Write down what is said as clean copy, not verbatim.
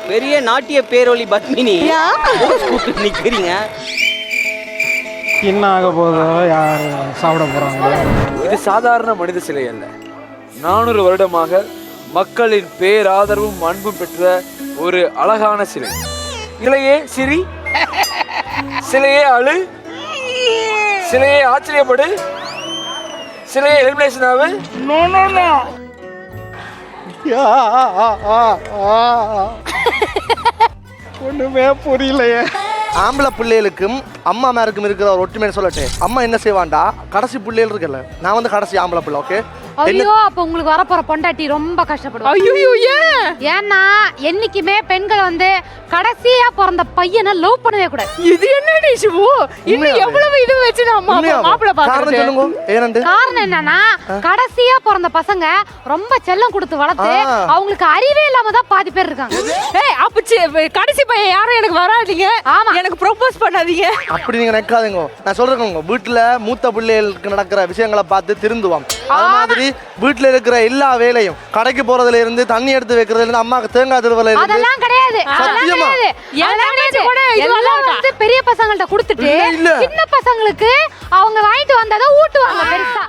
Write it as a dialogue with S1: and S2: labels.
S1: பெரிய நாட்டிய பேரொளி பத்மினி நிக்கிறீங்க.
S2: என்ன ஆக போதோ, யார் சாப்பிட போறாங்க?
S3: இது சாதாரண மனித சிலை அல்ல. 400 வருடமாக மக்களின் பேராதரவும் அன்பும் பெற்ற ஒரு அழகான சிலை. சிலையே சிரி, சிலையே அழு, சிலையே ஆச்சரியப்படு, சிலையே எலிமினேஷன் ஆகு.
S2: ஒண்ணுமே புரியலையே.
S4: ஆம்பளை பிள்ளைகளுக்கும் அம்மா மேருக்கும் இருக்கிற ஒரு ஒற்றுமைன்னு சொல்லட்டேன். அம்மா என்ன செய்வான்டா, கடைசி பிள்ளைகள் இருக்குல்ல, நான் வந்து கடைசி ஆம்பளை பிள்ளை. ஓகே,
S5: ஐயோ அப்ப உங்களுக்கு வரப்போற பொண்டாட்டி ரொம்ப கஷ்டப்படுவாங்க.
S6: ஐயோ ஏன்?
S5: ஏன்னா என்னைக்குமே பெண்கள் வந்து கடைசியா பிறந்த பையனை லவ் பண்ணவே கூடாது.
S6: இது என்னடி சிவு? இன்னும் எவ்வளவு இது வச்சு நான் மாப்பிள்ளை பாக்குறது?
S5: காரணம் என்னன்னா கடைசியா பிறந்த பசங்க ரொம்ப செல்லம் கொடுத்து வளர்த்து அவங்களுக்கு அறிவே இல்லாம தான் பாதி பேர் இருக்காங்க.
S6: ஏய் அப்ப கடைசி பையன் யாரும் எனக்கு வராதீங்க.
S5: ஆமா,
S6: எனக்கு ப்ரோபோஸ் பண்ணாதீங்க.
S4: அப்படி நீங்க நினைக்காதீங்க. நான் சொல்றேன், வீட்டுல மூத்த பிள்ளைகளுக்கு நடக்கிற விஷயங்களை பார்த்து திருந்துவான். அது மாதிரி வீட்டுல இருக்கிற எல்லா வேலையும், கடைக்கு போறதுல இருந்து தண்ணி எடுத்து வைக்கிறதுல இருந்து அம்மாக்கு தேங்காய் திருவல இருந்து
S5: அதெல்லாம் கிடையாது.
S4: சத்தியமா
S5: இதெல்லாம் வந்து பெரிய பசங்கள்ட்ட கொடுத்துட்டு சின்ன பசங்களுக்கு அவங்க வாங்கிட்டு வந்ததை ஊட்டுவாங்க பெருசா.